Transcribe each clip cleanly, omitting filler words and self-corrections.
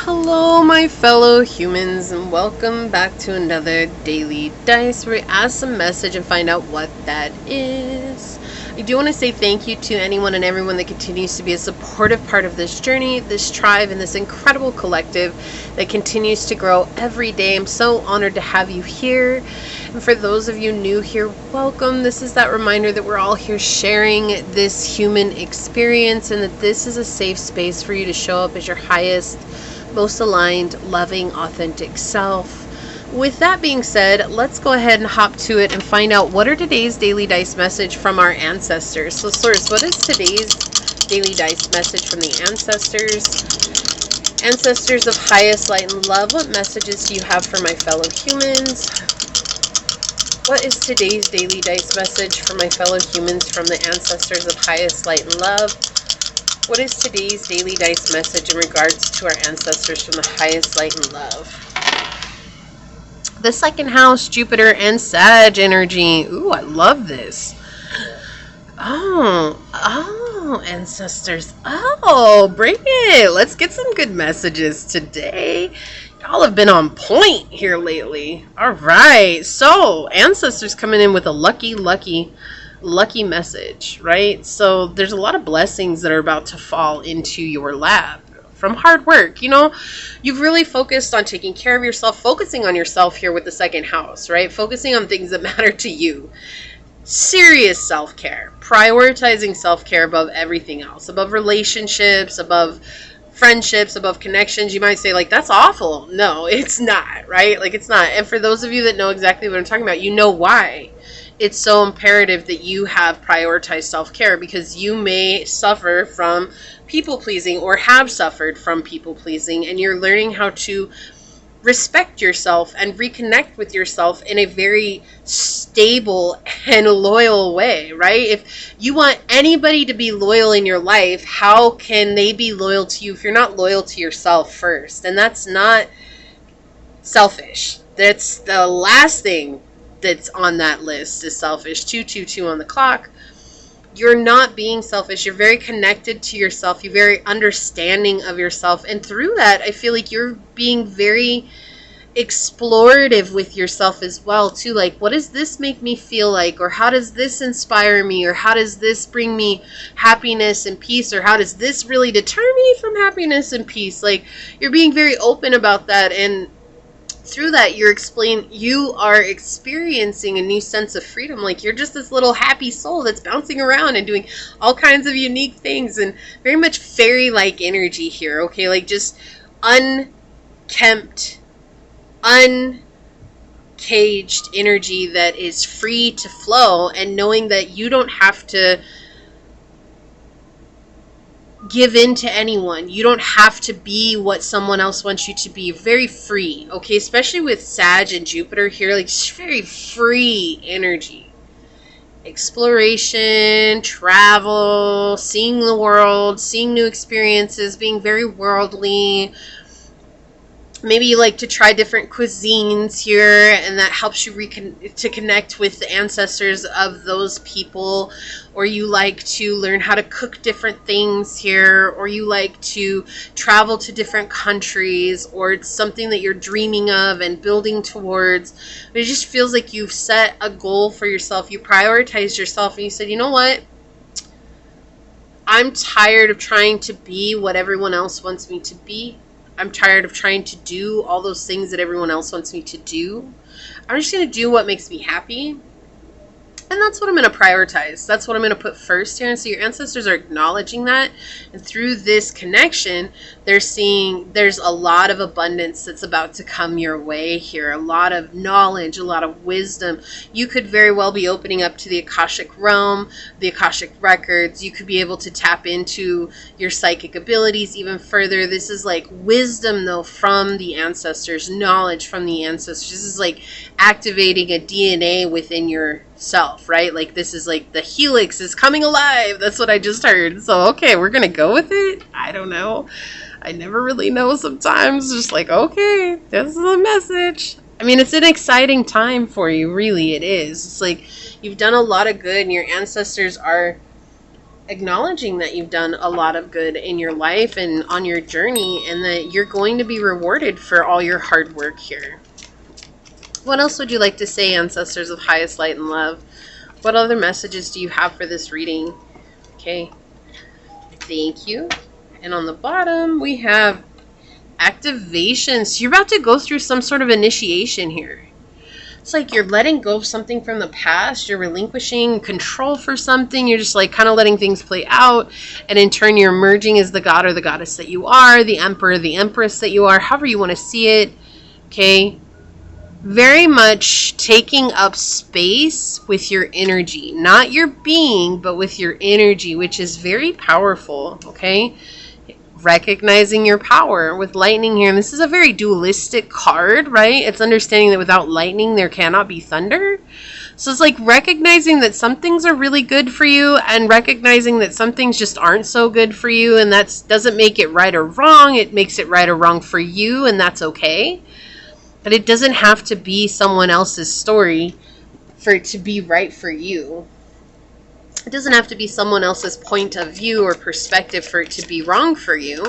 Hello, my fellow humans, and welcome back to another Daily Dice where we ask a message and find out what that is. I do want to say thank you to anyone and everyone that continues to be a supportive part of this journey, this tribe, and this incredible collective that continues to grow every day. I'm so honored to have you here. And for those of you new here, welcome. This is that reminder that we're all here sharing this human experience and that this is a safe space for you to show up as your highest, most aligned, loving, authentic self. With that being said, let's go ahead and hop to it and find out what are today's Daily Dice message from our ancestors. So source, what is today's Daily Dice message from the ancestors? Ancestors of highest light and love, what messages do you have for my fellow humans? What is today's Daily Dice message for my fellow humans from the ancestors of highest light and love? What is today's Daily Dice message in regards to our ancestors from the highest light and love? The second house, Jupiter and Sag energy. Ooh, I love this. Oh, ancestors. Oh, bring it. Let's get some good messages today. Y'all have been on point here lately. All right. So, ancestors coming in with a lucky message, right? So there's a lot of blessings that are about to fall into your lap from hard work. You know, you've really focused on taking care of yourself, focusing on yourself here with the second house, right? Focusing on things that matter to you. Serious self-care, prioritizing self-care above everything else, above relationships, above friendships, above connections. You might say, like, that's awful. No, it's not, right? Like, it's not. And for those of you that know exactly what I'm talking about, you know why it's so imperative that you have prioritized self-care, because you may suffer from people-pleasing or have suffered from people-pleasing, and you're learning how to respect yourself and reconnect with yourself in a very stable and loyal way, right? If you want anybody to be loyal in your life, how can they be loyal to you if you're not loyal to yourself first? And that's not selfish. That's the last thing that's on that list is selfish. 222 on the clock. You're not being selfish. You're very connected to yourself. You're very understanding of yourself. And through that, I feel like you're being very explorative with yourself as well, too. Like, what does this make me feel like? Or how does this inspire me? Or how does this bring me happiness and peace? Or how does this really deter me from happiness and peace? Like, you're being very open about that. And through that, you are experiencing a new sense of freedom. Like, you're just this little happy soul that's bouncing around and doing all kinds of unique things, and very much fairy-like energy here, okay? Like, just unkempt, uncaged energy that is free to flow, and knowing that you don't have to give in to anyone. You don't have to be what someone else wants you to be. Very free, okay? Especially with Sag and Jupiter here, like, just very free energy. Exploration, travel, seeing the world, seeing new experiences, being very worldly. Maybe you like to try different cuisines here, and that helps you to connect with the ancestors of those people. Or you like to learn how to cook different things here, or you like to travel to different countries, or it's something that you're dreaming of and building towards. But it just feels like you've set a goal for yourself. You prioritized yourself, and you said, you know what? I'm tired of trying to be what everyone else wants me to be. I'm tired of trying to do all those things that everyone else wants me to do. I'm just going to do what makes me happy. And that's what I'm going to prioritize. That's what I'm going to put first here. And so your ancestors are acknowledging that. And through this connection, they're seeing there's a lot of abundance that's about to come your way here. A lot of knowledge, a lot of wisdom. You could very well be opening up to the Akashic realm, the Akashic records. You could be able to tap into your psychic abilities even further. This is like wisdom, though, from the ancestors, knowledge from the ancestors. This is like activating a DNA within yourself, right? Like, this is like the helix is coming alive. That's what I just heard. So, okay, we're going to go with it. I don't know. I never really know sometimes. Just like, okay, this is a message. I mean, it's an exciting time for you. Really, it is. It's like you've done a lot of good, and your ancestors are acknowledging that you've done a lot of good in your life and on your journey, and that you're going to be rewarded for all your hard work here. What else would you like to say, ancestors of highest light and love? What other messages do you have for this reading? Okay. Thank you. And on the bottom, we have activation. So you're about to go through some sort of initiation here. It's like you're letting go of something from the past. You're relinquishing control for something. You're just like kind of letting things play out. And in turn, you're emerging as the god or the goddess that you are, the emperor, the empress that you are, however you want to see it. Okay. Very much taking up space with your energy. Not your being, but with your energy, which is very powerful. Okay. Recognizing your power with lightning here. And this is a very dualistic card, right? It's understanding that without lightning, there cannot be thunder. So it's like recognizing that some things are really good for you and recognizing that some things just aren't so good for you. And that doesn't make it right or wrong. It makes it right or wrong for you, and that's okay. But it doesn't have to be someone else's story for it to be right for you. It doesn't have to be someone else's point of view or perspective for it to be wrong for you.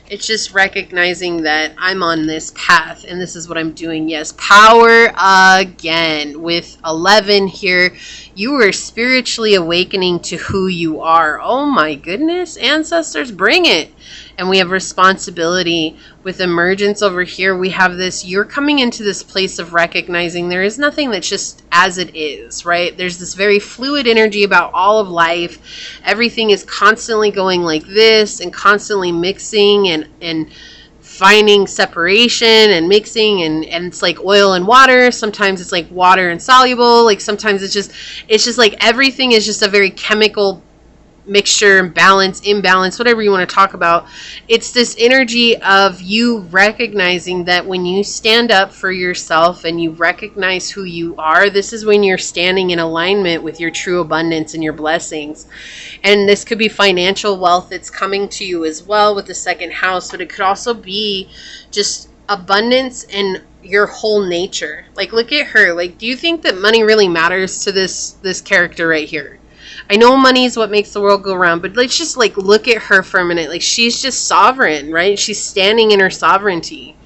It's just recognizing that I'm on this path and this is what I'm doing. Yes, power again. With 11 here, you are spiritually awakening to who you are. Oh my goodness, ancestors, bring it. And we have responsibility. With emergence over here, we have this, you're coming into this place of recognizing there is nothing that's just as it is, right? There's this very fluid energy about all of life. Everything is constantly going like this and constantly mixing and finding separation and mixing, and it's like oil and water. Sometimes it's like water and soluble. Like sometimes it's just like everything is just a very chemical mixture, balance, imbalance, whatever you want to talk about. It's this energy of you recognizing that when you stand up for yourself and you recognize who you are, this is when you're standing in alignment with your true abundance and your blessings. And this could be financial wealth that's coming to you as well with the second house, but it could also be just abundance and your whole nature. Like, look at her. Like, do you think that money really matters to this character right here? I know money is what makes the world go around, but let's just like look at her for a minute. Like, she's just sovereign, right? She's standing in her sovereignty.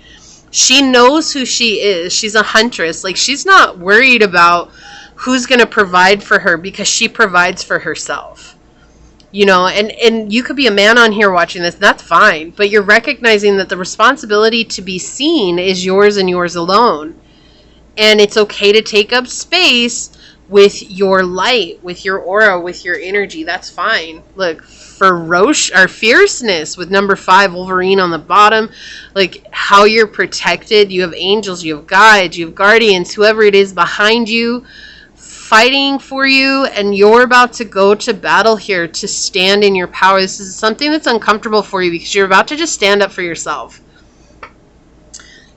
She knows who she is. She's a huntress. Like, she's not worried about who's going to provide for her because she provides for herself. You know, and you could be a man on here watching this. That's fine. But you're recognizing that the responsibility to be seen is yours and yours alone. And it's okay to take up space with your light, with your aura, with your energy. That's fine. Look, fierceness with number 5, Wolverine on the bottom. Like, how you're protected. You have angels, you have guides, you have guardians, whoever it is behind you, fighting for you, and you're about to go to battle here to stand in your power. This is something that's uncomfortable for you because you're about to just stand up for yourself.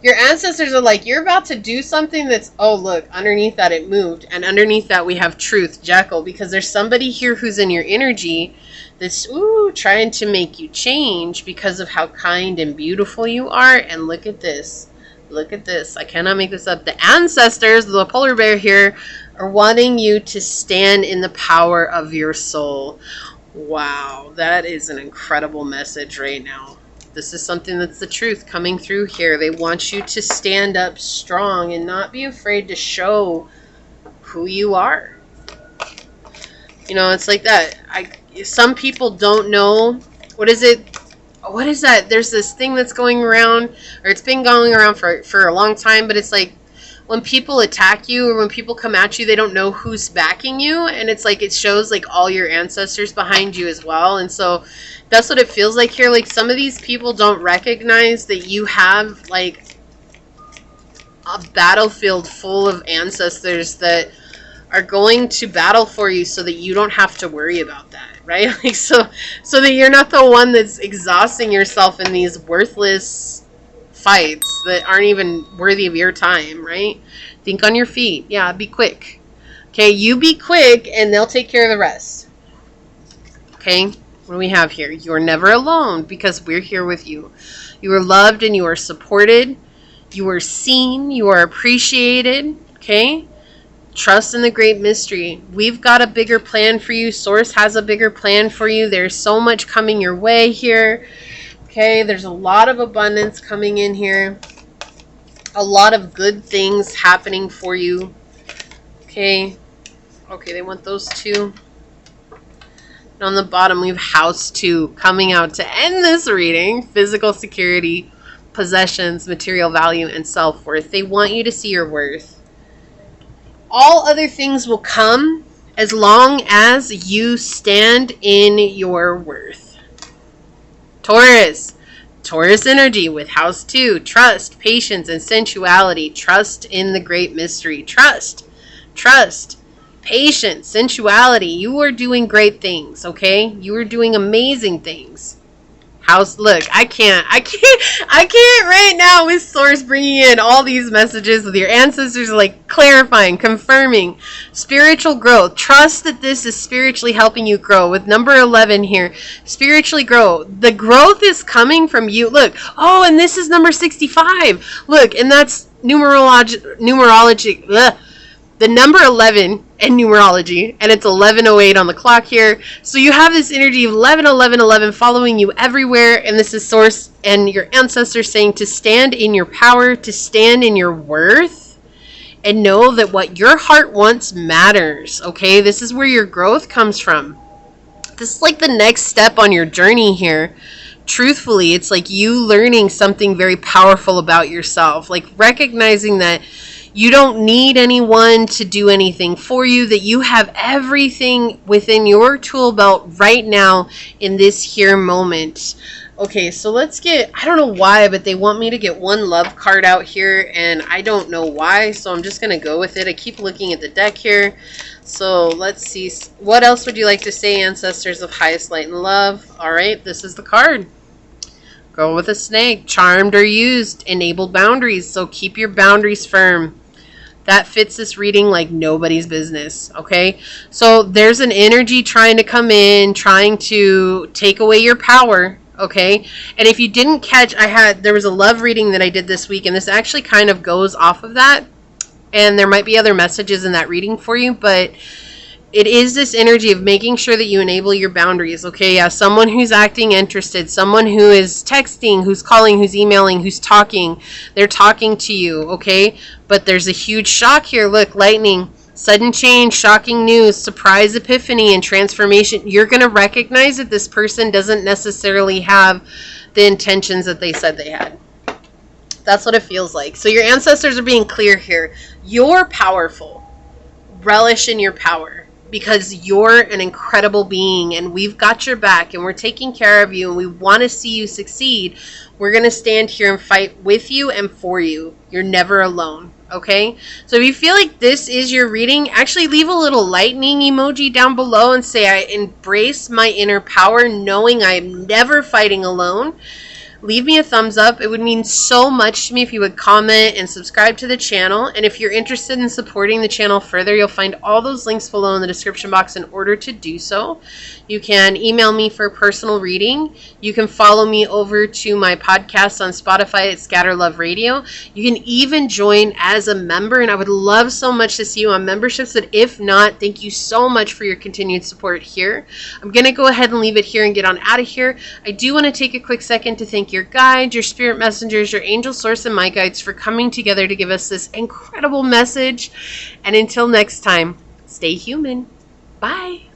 Your ancestors are like, you're about to do something that's, oh, look, underneath that it moved. And underneath that we have truth, Jekyll, because there's somebody here who's in your energy that's, trying to make you change because of how kind and beautiful you are. And look at this. Look at this. I cannot make this up. The ancestors, the polar bear here, are wanting you to stand in the power of your soul. Wow, that is an incredible message right now. This is something that's the truth coming through here. They want you to stand up strong and not be afraid to show who you are. You know, it's like that. Some people don't know. What is it? What is that? There's this thing that's going around, or it's been going around for a long time, but it's like when people attack you or when people come at you, they don't know who's backing you. And it's like it shows like all your ancestors behind you as well. And so that's what it feels like here. Like, some of these people don't recognize that you have like a battlefield full of ancestors that are going to battle for you so that you don't have to worry about that, right? Like, so that you're not the one that's exhausting yourself in these worthless fights that aren't even worthy of your time, right? Think on your feet. Yeah, be quick. Okay, you be quick and they'll take care of the rest. Okay, what do we have here? You're never alone because we're here with you. You are loved and you are supported. You are seen. You are appreciated. Okay? Trust in the great mystery. We've got a bigger plan for you. Source has a bigger plan for you. There's so much coming your way here. Okay, there's a lot of abundance coming in here. A lot of good things happening for you. Okay. Okay, they want those two. And on the bottom, we have house 2 coming out to end this reading. Physical security, possessions, material value, and self-worth. They want you to see your worth. All other things will come as long as you stand in your worth. Taurus. Taurus energy with house 2. Trust, patience, and sensuality. Trust in the great mystery. Trust. Trust. Patience, sensuality. You are doing great things, okay? You are doing amazing things. House, look, I can't right now with Source bringing in all these messages with your ancestors, like clarifying, confirming, spiritual growth. Trust that this is spiritually helping you grow. With number 11 here, spiritually grow. The growth is coming from you. Look, oh, and this is number 65. Look, and that's numerology. Ugh. The number 11 in numerology, and it's 11:08 on the clock here. So you have this energy of 11, 11, 11 following you everywhere, and this is Source and your ancestors saying to stand in your power, to stand in your worth, and know that what your heart wants matters, okay? This is where your growth comes from. This is like the next step on your journey here. Truthfully, it's like you learning something very powerful about yourself, like recognizing that you don't need anyone to do anything for you, that you have everything within your tool belt right now in this here moment. Okay, so let's get, I don't know why, but they want me to get one love card out here, and I don't know why, so I'm just going to go with it. I keep looking at the deck here. So let's see. What else would you like to say, ancestors of highest light and love? All right, this is the card. Go with a snake. Charmed or used. Enabled boundaries. So keep your boundaries firm. That fits this reading like nobody's business, okay? So there's an energy trying to come in, trying to take away your power, okay? And if you didn't catch, there was a love reading that I did this week, and this actually kind of goes off of that. And there might be other messages in that reading for you, but it is this energy of making sure that you enable your boundaries, okay? Yeah, someone who's acting interested, someone who is texting, who's calling, who's emailing, who's talking, they're talking to you, okay? But there's a huge shock here. Look, lightning, sudden change, shocking news, surprise epiphany, and transformation. You're going to recognize that this person doesn't necessarily have the intentions that they said they had. That's what it feels like. So your ancestors are being clear here. You're powerful. Relish in your power. Because you're an incredible being, and we've got your back, and we're taking care of you, and we want to see you succeed. We're going to stand here and fight with you and for you. You're never alone, okay? So if you feel like this is your reading, actually leave a little lightning emoji down below and say, I embrace my inner power, knowing I am never fighting alone. Leave me a thumbs up. It would mean so much to me if you would comment and subscribe to the channel. And if you're interested in supporting the channel further, you'll find all those links below in the description box in order to do so. You can email me for a personal reading. You can follow me over to my podcast on Spotify at Scatter Love Radio. You can even join as a member, and I would love so much to see you on memberships. But if not, thank you so much for your continued support here. I'm going to go ahead and leave it here and get on out of here. I do want to take a quick second to thank your guides, your spirit messengers, your angel source, and my guides for coming together to give us this incredible message. And until next time, stay human. Bye.